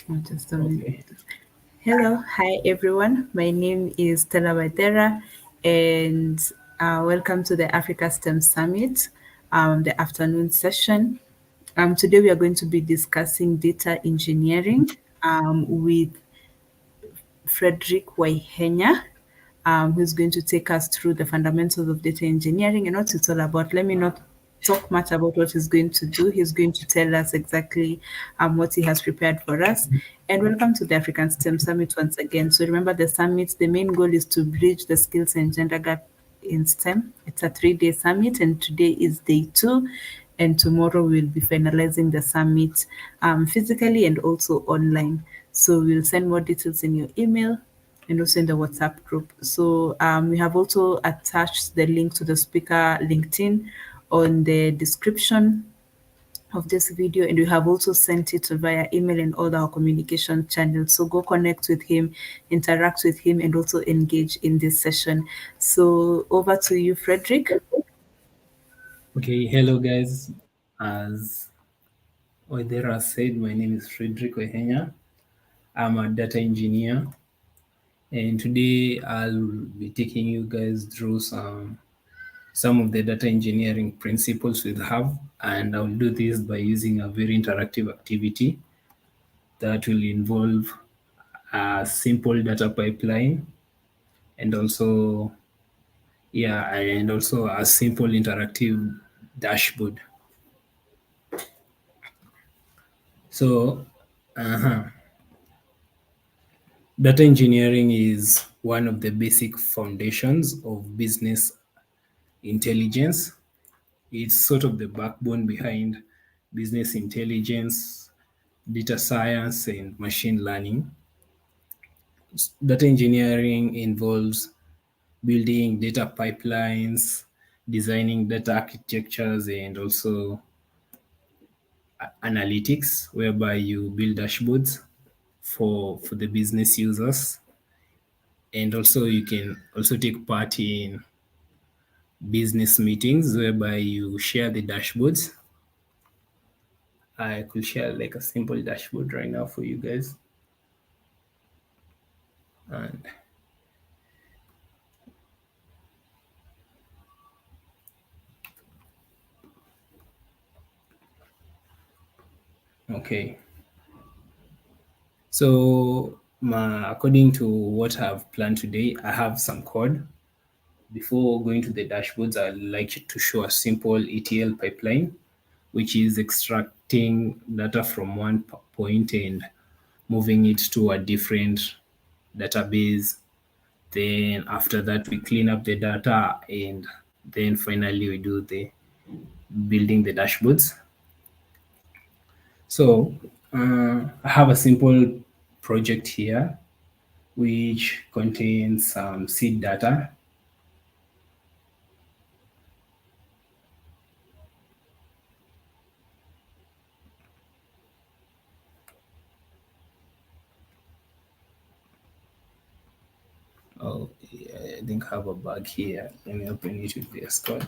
Just a minute. Hello, hi everyone. My name is Stella Waidera, and welcome to the Africa STEM Summit, the afternoon session. Today we are going to be discussing data engineering with Fredrick Waihenya, who's going to take us through the fundamentals of data engineering and what it's all about. Let me not talk much about what he's going to do. He's going to tell us exactly what he has prepared for us. And welcome to the African STEM Summit once again. So remember the summit, the main goal is to bridge the skills and gender gap in STEM. It's a 3-day summit, and today is day 2. And tomorrow we'll be finalizing the summit physically and also online. So we'll send more details in your email and also in the WhatsApp group. So we have also attached the link to the speaker LinkedIn on the description of this video, and we have also sent it via email and all our communication channels. So go connect with him, interact with him, and also engage in this session. So over to you, Fredrick. Okay, hello guys. As Oidera said, my name is Fredrick Waihenya. I'm a data engineer, and today I'll be taking you guys through some of the data engineering principles we have, and I'll do this by using a very interactive activity that will involve a simple data pipeline and also a simple interactive dashboard. So, data engineering is one of the basic foundations of business intelligence. It's sort of the backbone behind business intelligence, data science, and machine learning. Data engineering involves building data pipelines, designing data architectures, and also analytics, whereby you build dashboards for the business users. And also you can also take part in business meetings whereby you share the dashboards. I could share like a simple dashboard right now for you guys. And okay. So according to what I've planned today, I have some code. Before going to the dashboards, I'd like to show a simple ETL pipeline, which is extracting data from one point and moving it to a different database. Then after that, we clean up the data, and then finally we do the building the dashboards. So I have a simple project here which contains some seed data. Oh, yeah, I think I have a bug here. Let me open it with VS Code.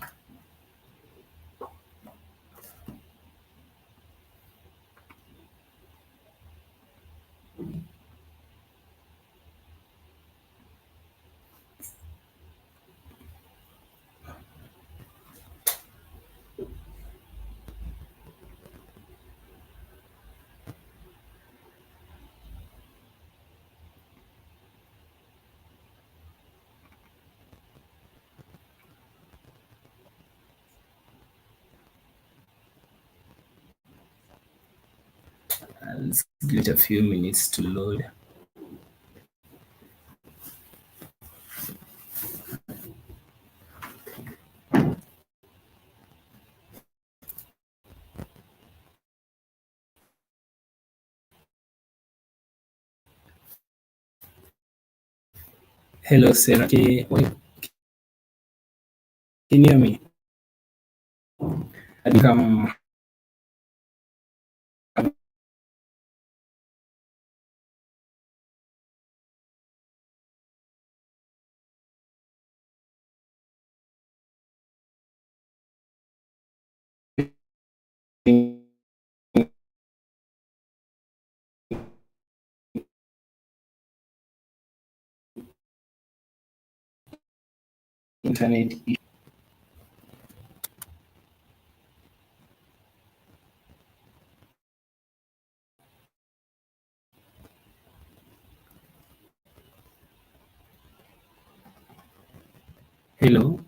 Let's give it a few minutes to load. Hello, Sarah. Can you hear me? I think I'm internet hello.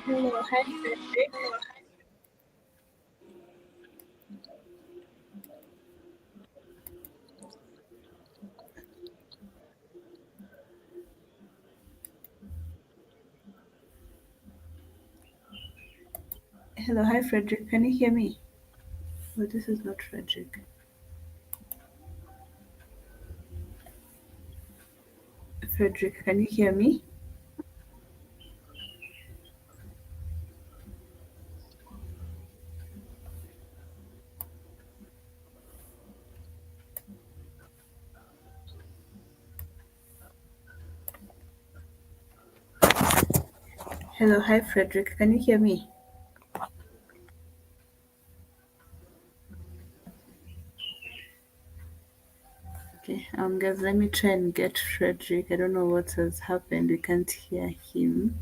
Hello, hi Fredrick. Hello, hi Fredrick. Can you hear me? Oh, this is not Fredrick. Fredrick, can you hear me? Hello, hi Fredrick. Can you hear me? Okay, guys, let me try and get Frederick. I don't know what has happened. We can't hear him.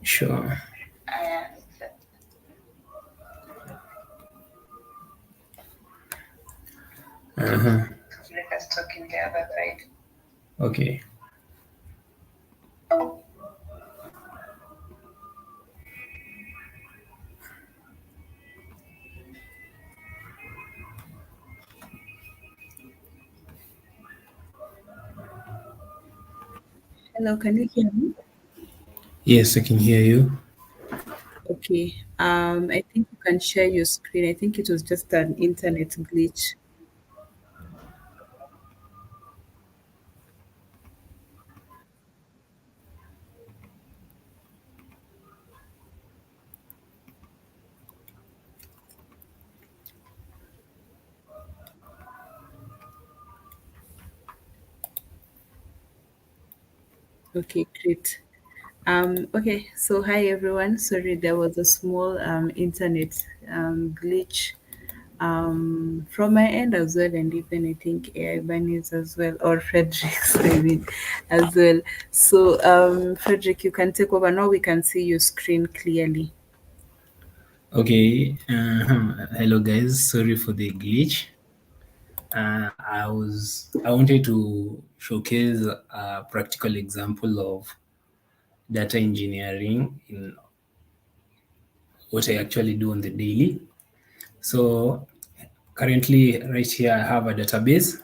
Sure. Uh-huh. Okay. Hello, can you hear me? Yes, I can hear you. Okay. I think you can share your screen. I think it was just an internet glitch. Okay, great. Okay, so hi everyone. Sorry, there was a small internet glitch from my end as well, and even I think AI Bunny's as well, or Frederick's, I mean, as well. So, Frederick, you can take over now. We can see your screen clearly. Okay. Hello, guys. Sorry for the glitch. I wanted to showcase a practical example of data engineering in what I actually do on the daily. So currently, right here, I have a database.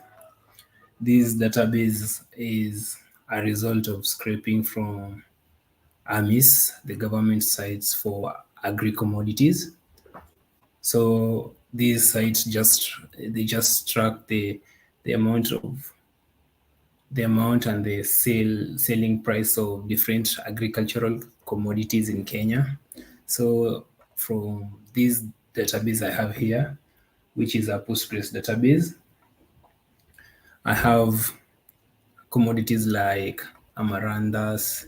This database is a result of scraping from AMIS, the government sites for agri commodities. So these sites just track the amount of the amount and the selling price of different agricultural commodities in Kenya. So from this database I have here, which is a Postgres database, I have commodities like amaranthus,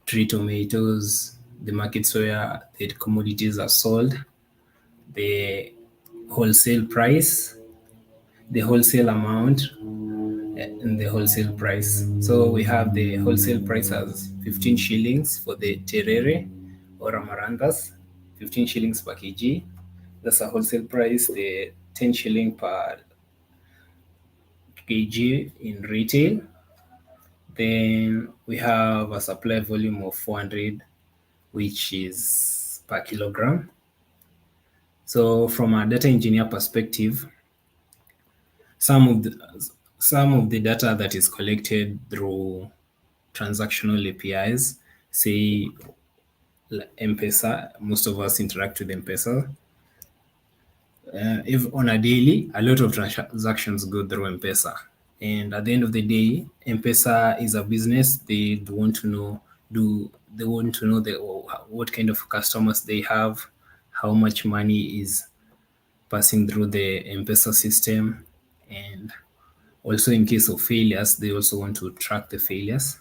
tree tomatoes, the markets where the commodities are sold, the wholesale price, the wholesale amount, and the wholesale price. So we have the wholesale price as 15 shillings for the terere or amaranthus, 15 shillings per kg. That's a wholesale price. The 10 shilling per kg in retail. Then we have a supply volume of 400, which is per kilogram. So from a data engineer perspective, some of the some of the data that is collected through transactional APIs, say M-Pesa, most of us interact with M-Pesa. If on a daily, a lot of transactions go through M-Pesa. And at the end of the day, M-Pesa is a business. They want to know they want to know what kind of customers they have, how much money is passing through the M-Pesa system, and also in case of failures, they also want to track the failures.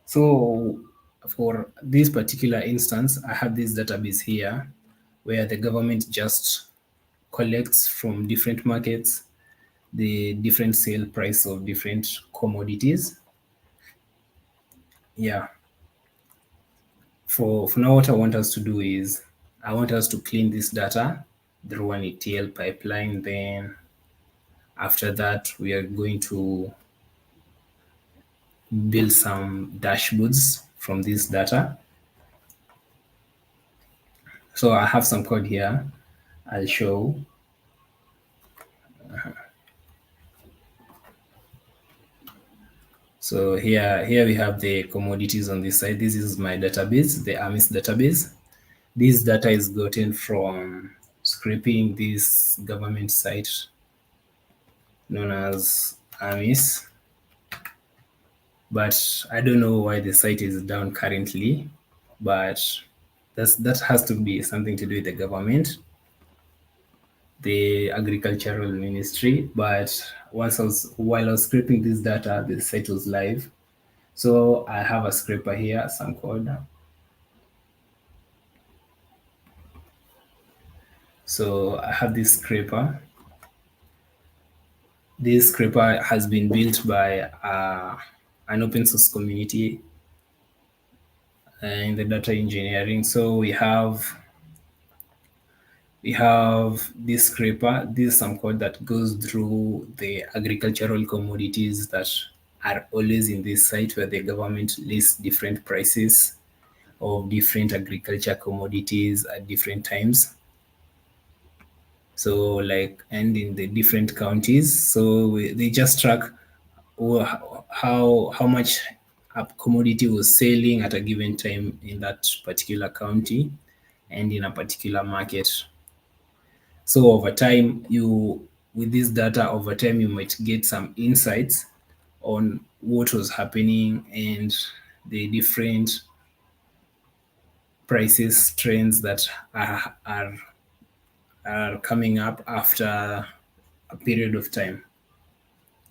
So for this particular instance, I have this database here where the government just collects from different markets the different sale price of different commodities. Yeah. For now, what I want us to do is I want us to clean this data through an ETL pipeline. Then after that, we are going to build some dashboards from this data. So I have some code here. I'll show. So here we have the commodities on this side. This is my database, the AMIS database. This data is gotten from scraping this government site known as AMIS. But I don't know why the site is down currently. But that has to be something to do with the government, the agricultural ministry. But while I was scraping this data, the site was live. So I have a scraper here, some code. So I have this scraper. This scraper has been built by an open source community in the data engineering. So we have this scraper. This is some code that goes through the agricultural commodities that are always in this site where the government lists different prices of different agriculture commodities at different times. So like, and in the different counties. So they just track how much a commodity was selling at a given time in that particular county and in a particular market. So over time, you with this data, over time you might get some insights on what was happening and the different prices trends that are coming up after a period of time.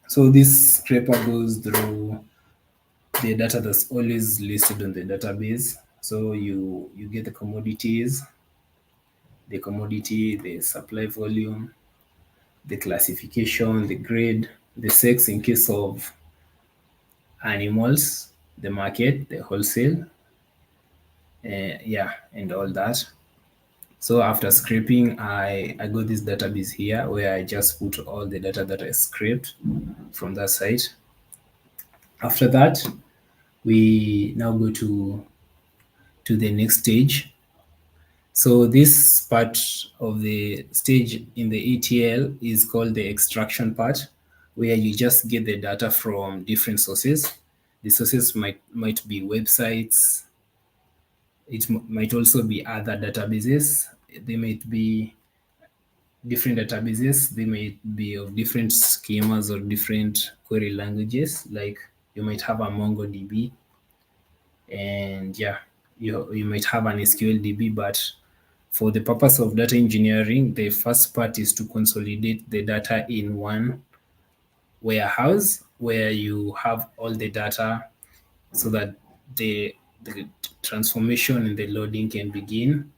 So this scraper goes through the data that's always listed on the database. So you get the commodity, the supply volume, the classification, the grade, the sex in case of animals, the market, the wholesale, yeah, and all that. So after scraping, I got this database here where I just put all the data that I scraped from that site. After that, we now go to the next stage. So this part of the stage in the ETL is called the extraction part, where you just get the data from different sources. The sources might be websites. Might also be other databases. They might be different databases. They might be of different schemas or different query languages. Like you might have a MongoDB, and yeah, you might have an SQLDB, but for the purpose of data engineering, the first part is to consolidate the data in one warehouse where you have all the data so that the transformation and the loading can begin.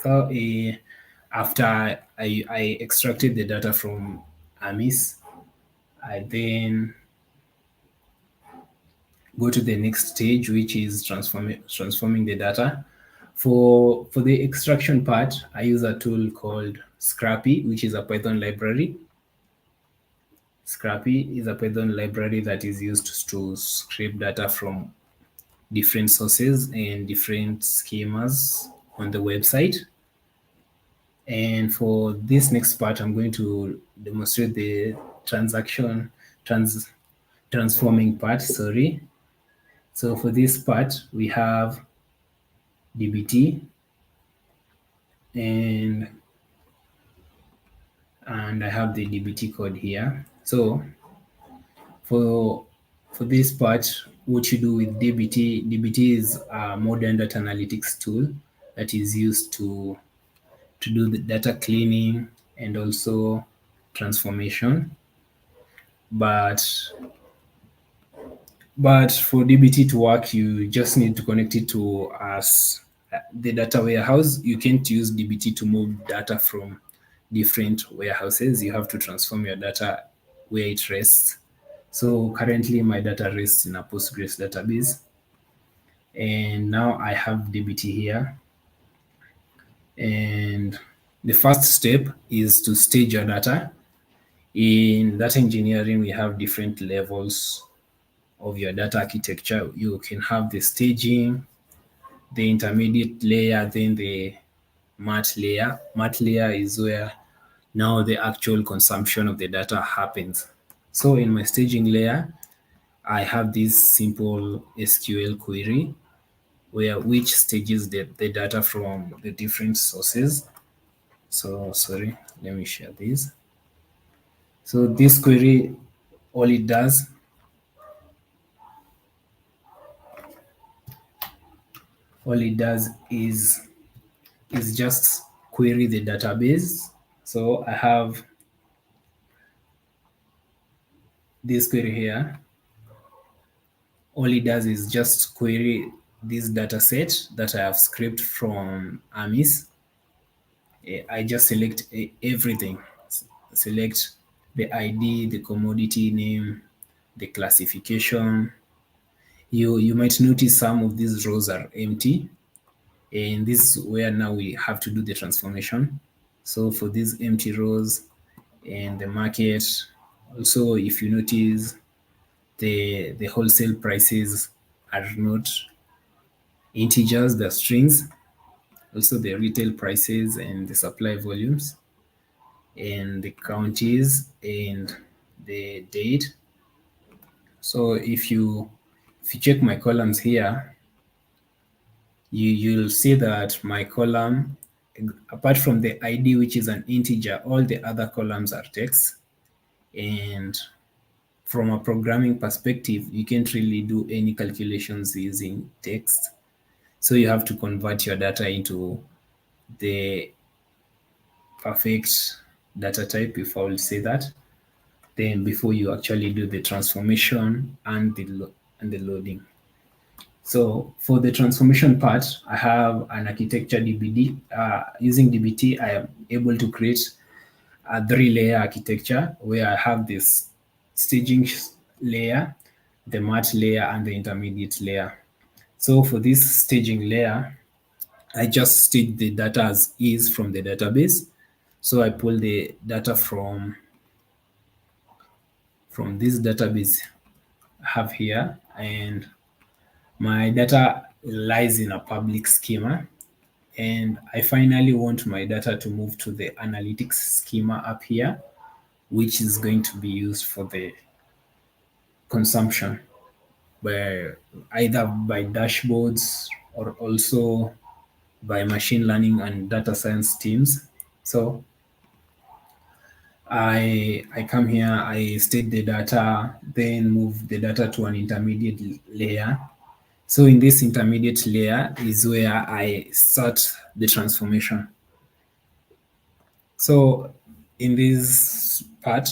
So after I extracted the data from AMIS, I then go to the next stage, which is transforming the data. For the extraction part, I use a tool called Scrappy, which is a Python library. Scrappy is a Python library that is used to scrape data from different sources and different schemas on the website. And for this next part, I'm going to demonstrate the transaction trans transforming part. Sorry. So for this part, we have dbt and I have the dbt code here. So for for this part, what you do with dbt is a modern data analytics tool that is used to do the data cleaning and also transformation. But for dbt to work, you just need to connect it to us the data warehouse. You can't use dbt to move data from different warehouses. You have to transform your data where it rests. So currently my data rests in a Postgres database. And now I have dbt here. And the first step is to stage your data. In data engineering, we have different levels of your data architecture. You can have the staging, the intermediate layer, then the mat layer. Mat layer is where now the actual consumption of the data happens. So in my staging layer, I have this simple SQL query where which stages the data from the different sources. So sorry, let me share this. So this query, all it does all it does is just query the database. So I have this query here. All it does is just query this data set that I have scraped from AMIS. I just select everything. Select the ID, the commodity name, the classification, you might notice some of these rows are empty, and this is where now we have to do the transformation. So for these empty rows and the market, also if you notice the wholesale prices are not integers, they're strings. Also the retail prices and the supply volumes and the counties and the date. So if you check my columns here, you'll see that my column, apart from the ID, which is an integer, all the other columns are text. And from a programming perspective, you can't really do any calculations using text. So you have to convert your data into the perfect data type, if I will say that, then before you actually do the transformation and the loading. So for the transformation part, I have an architecture DBD. Using DBT, I am able to create a 3-layer architecture where I have this staging layer, the matte layer, and the intermediate layer. So for this staging layer, I just stage the data as is from the database. So I pull the data from this database I have here, and my data lies in a public schema. And I finally want my data to move to the analytics schema up here, which is going to be used for the consumption, where either by dashboards or also by machine learning and data science teams. So I come here, I state the data, then move the data to an intermediate layer. So in this intermediate layer is where I start the transformation. So in this part,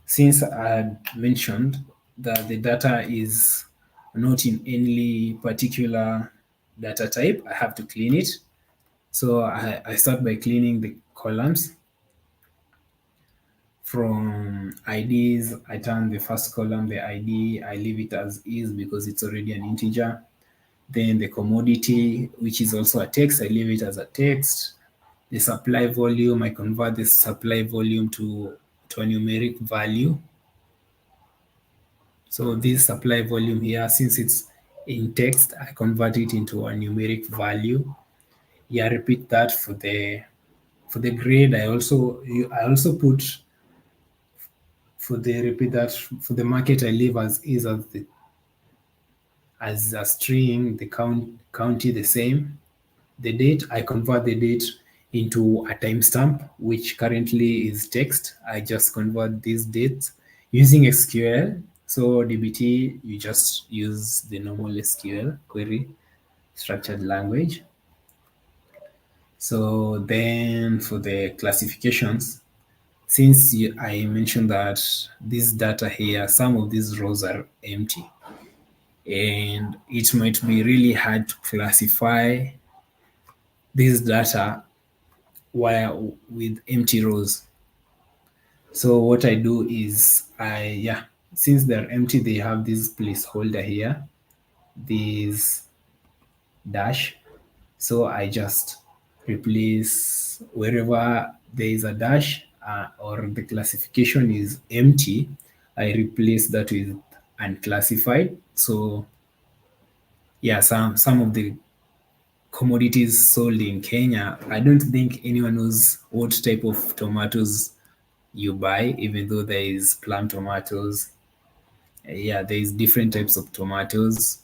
since I had mentioned that the data is not in any particular data type, I have to clean it. So I start by cleaning the columns. From IDs, I turn the first column, the ID, I leave it as is because it's already an integer. Then the commodity, which is also a text, I leave it as a text. The supply volume, I convert this supply volume to a numeric value. So this supply volume here, since it's in text, I convert it into a numeric value. Yeah, repeat that for the grade. I also put for the repeat that for the market I leave as is as a string, the county the same. The date, I convert the date into a timestamp, which currently is text. I just convert these dates using SQL. So DBT, you just use the normal SQL query structured language. So then for the classifications, since I mentioned that this data here, some of these rows are empty, and it might be really hard to classify this data while with empty rows. So what I do is since they're empty, they have this placeholder here, this dash. So I just replace wherever there is a dash or the classification is empty, I replace that with unclassified. So yeah, some of the commodities sold in Kenya, I don't think anyone knows what type of tomatoes you buy, even though there is plum tomatoes. Yeah, there is different types of tomatoes.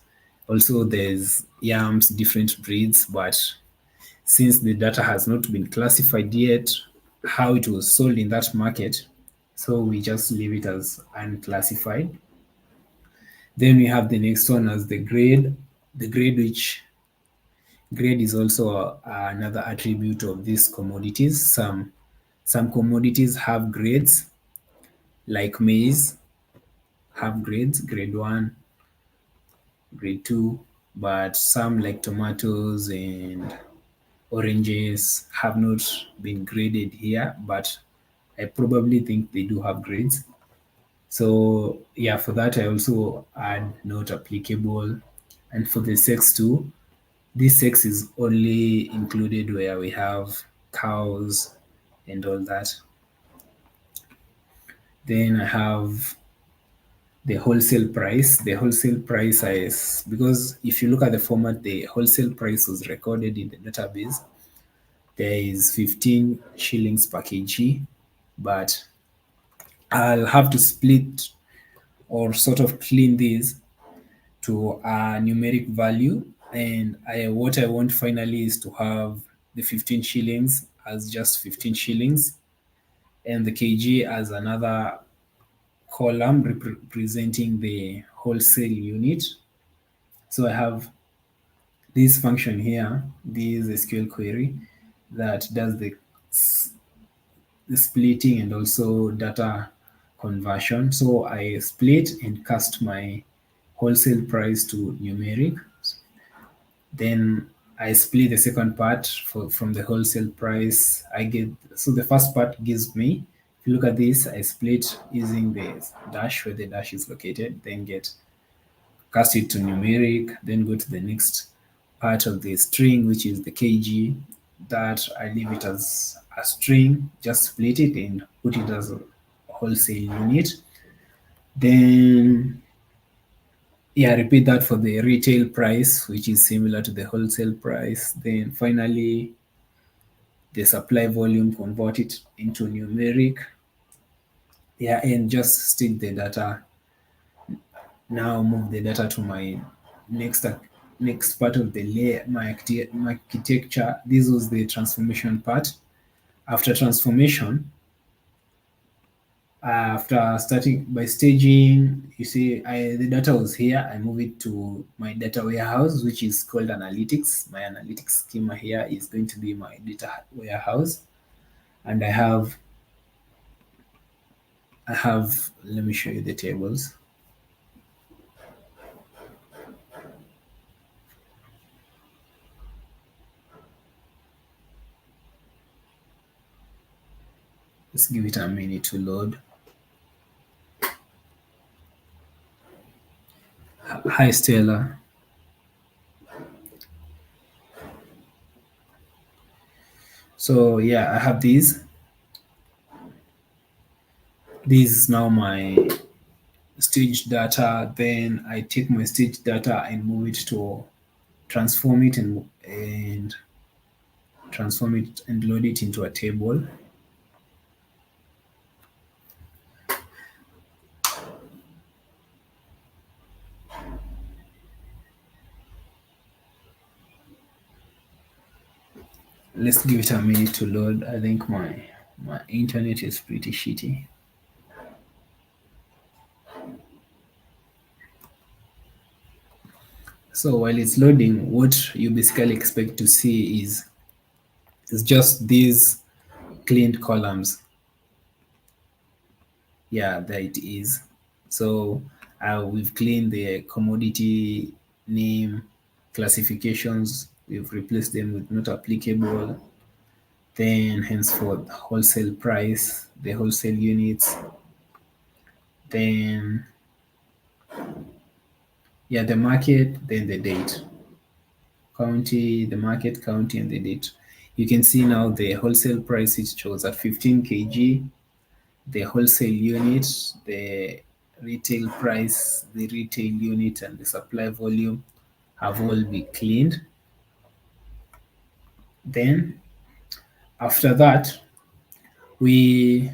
Also, there's yams, different breeds, but since the data has not been classified yet, how it was sold in that market, so we just leave it as unclassified. Then we have the next one as the grade. The grade, which grade is also another attribute of these commodities. Some commodities have grades, like maize have grades, grade 1, grade 2, but some like tomatoes and oranges have not been graded here, but I probably think they do have grades. So yeah, for that I also add not applicable. And for the sex too, this sex is only included where we have cows and all that. Then I have the wholesale price. The wholesale price is because if you look at the format, the wholesale price was recorded in the database. There is 15 shillings per kg, but I'll have to split or sort of clean this to a numeric value. And what I want finally is to have the 15 shillings as just 15 shillings and the kg as another column representing the wholesale unit. So I have this function here, this SQL query that does the splitting and also data conversion. So I split and cast my wholesale price to numeric. Then I split the second part from the wholesale price. I get so the first part gives me. If you look at this, I split using the dash where the dash is located. Then get cast it to numeric. Then go to the next part of the string, which is the kg. That I leave it as a string. Just split it and put it as a wholesale unit. Then yeah, repeat that for the retail price, which is similar to the wholesale price. Then finally, the supply volume, convert it into numeric. Yeah, and just stick the data. Now move the data to my next next part of the layer, my architecture. This was the transformation part. After transformation, after starting by staging, you see the data was here. I move it to my data warehouse, which is called analytics. My analytics schema here is going to be my data warehouse. And let me show you the tables. Let's give it a minute to load. Hi, Stella. So yeah, I have these. This is now my stage data. Then I take my stage data and move it to transform it and transform it and load it into a table. Let's give it a minute to load. I think my internet is pretty shitty. So while it's loading, what you basically expect to see is just these cleaned columns. Yeah, there it is. So we've cleaned the commodity name classifications. We've replaced them with not applicable. Then henceforth wholesale price, the wholesale units. Then yeah, the market, then the date. County, the market, county, and the date. You can see now the wholesale price it shows at 15 kg, the wholesale unit, the retail price, the retail unit, and the supply volume have all been cleaned. Then after that, we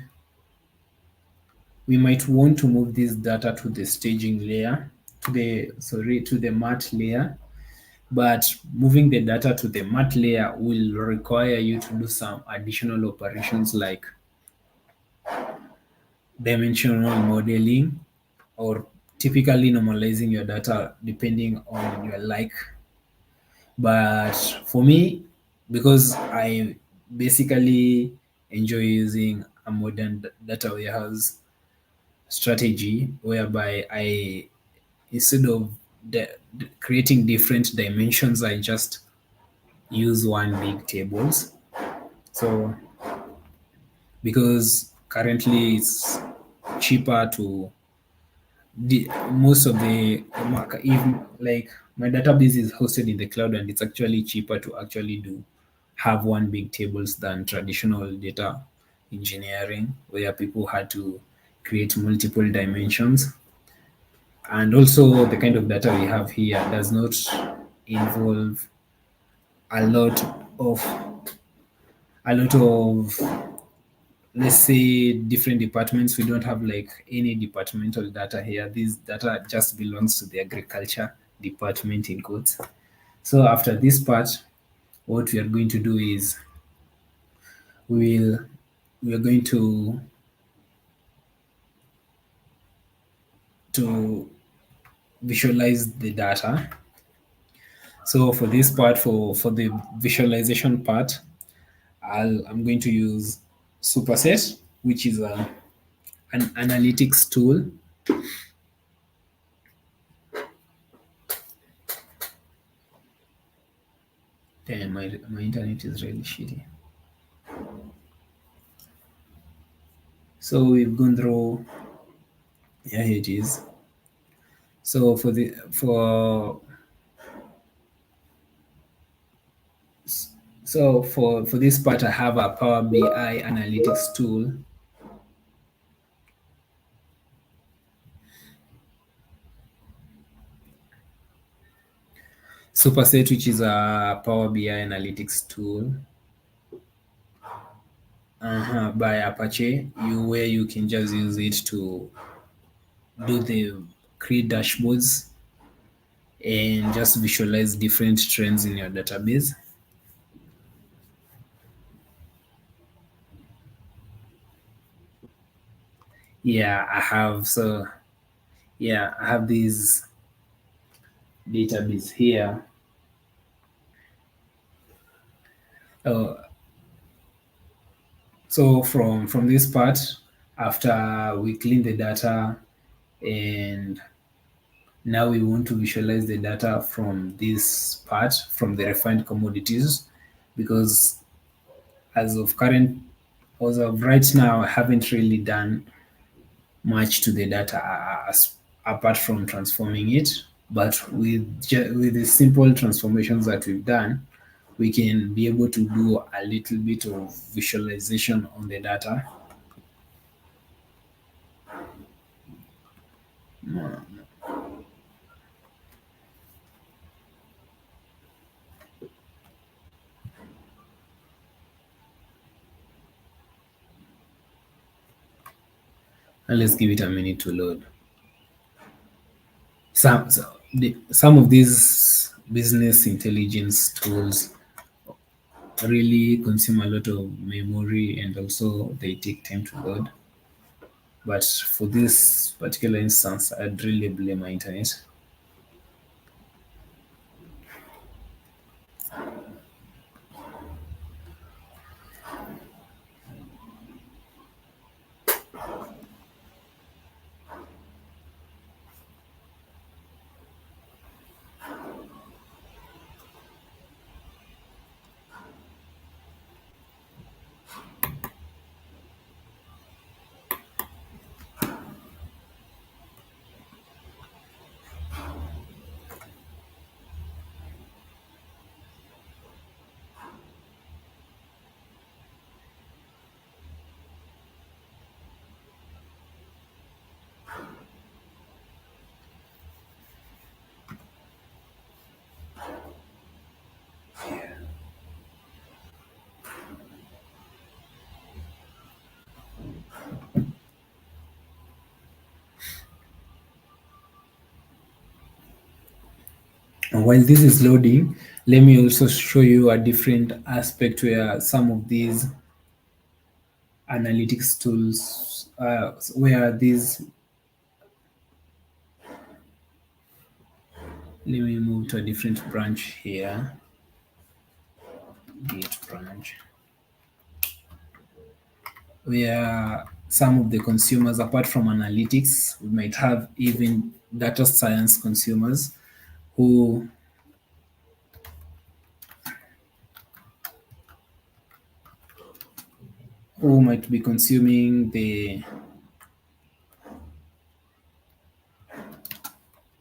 we might want to move this data to the staging layer, to the mat layer. But moving the data to the mat layer will require you to do some additional operations like dimensional modeling or typically normalizing your data depending on your like. But for me, because I basically enjoy using a modern data warehouse strategy whereby I instead of creating different dimensions, I just use one big tables. So because currently it's cheaper to most of the even like my database is hosted in the cloud, and it's actually cheaper to actually do have one big tables than traditional data engineering where people had to create multiple dimensions. And also the kind of data we have here does not involve a lot of a lot of, let's say, different departments. We don't have like any departmental data here. This data just belongs to the agriculture department in quotes. So after this part, what we are going to do is we'll we are going to visualize the data. So for this part, for the visualization part, I'm going to use Superset, which is an analytics tool. Damn, my internet is really shitty. So we've gone through. Yeah, here it is. So for this part, I have a Power BI analytics tool. Superset, which is a Power BI analytics tool by Apache, where you can just use it to do the create dashboards and just visualize different trends in your database. Yeah, I have. So yeah, I have this database here. Uh, so from this part, after we clean the data, and now we want to visualize the data from this part, from the refined commodities, because as of current, as of right now, I haven't really done much to the data apart from transforming it. But with the simple transformations that we've done, we can be able to do a little bit of visualization on the data. And let's give it a minute to load. Some of these business intelligence tools really consume a lot of memory, and also they take time to load. But for this particular instance, I'd really blame my internet. And while this is loading, let me also show you a different aspect where some of these analytics tools, where these, let me move to a different branch here, git branch, where some of the consumers, apart from analytics, we might have even data science consumers who might be consuming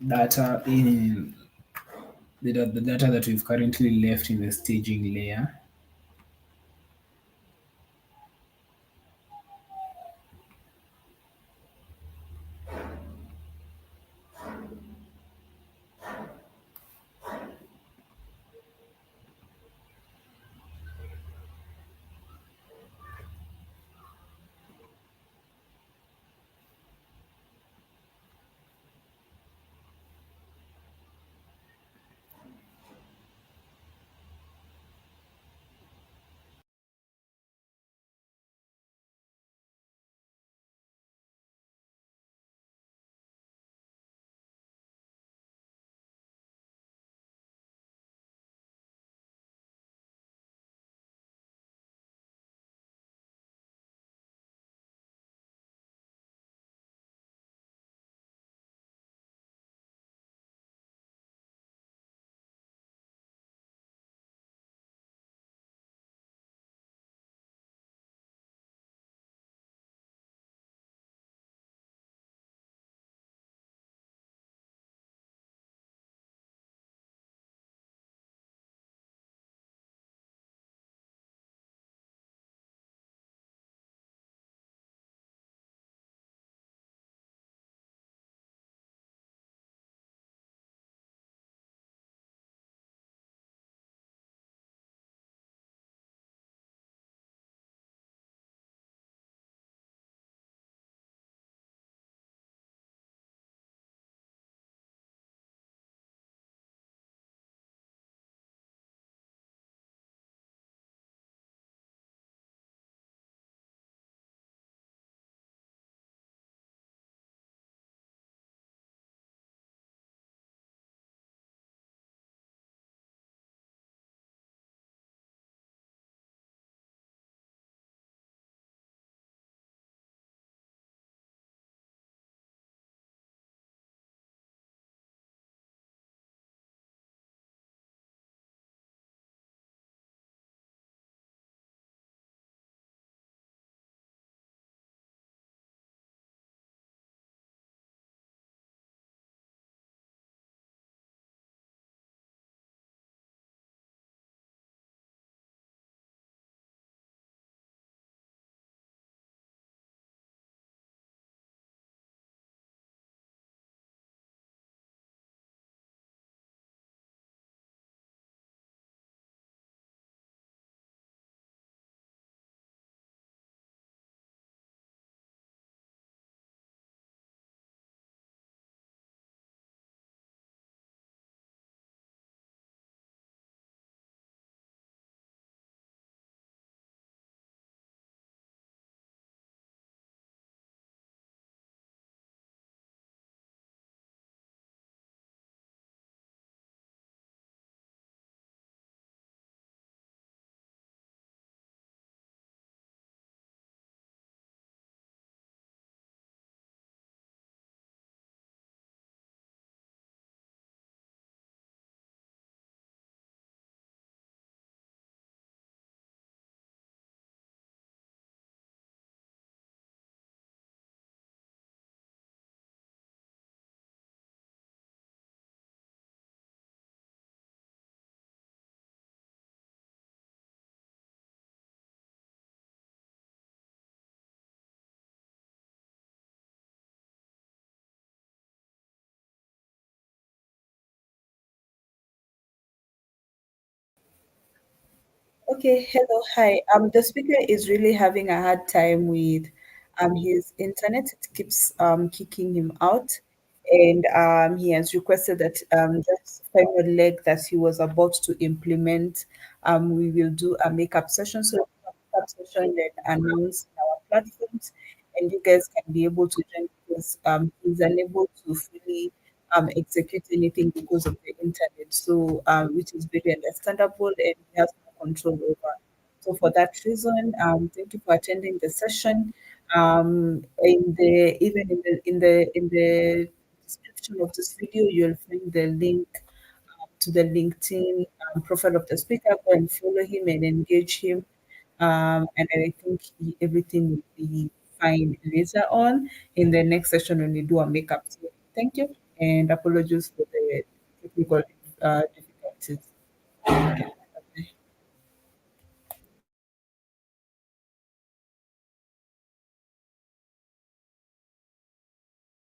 data in the data that we've currently left in the staging layer. Okay, hello, hi. The speaker is really having a hard time with his internet. It keeps kicking him out, and he has requested that that final leg that he was about to implement, we will do a makeup session. So makeup session, then announce our platforms, and you guys can be able to join because he's unable to fully execute anything because of the internet. So which is very understandable, and he has no control over. So for that reason, thank you for attending the session. In the even in the description of this video, you'll find the link to the LinkedIn profile of the speaker. Go and follow him and engage him. And I think everything will be fine later on in the next session when we do our makeup. So thank you. and apologies for the technical difficulties. Okay.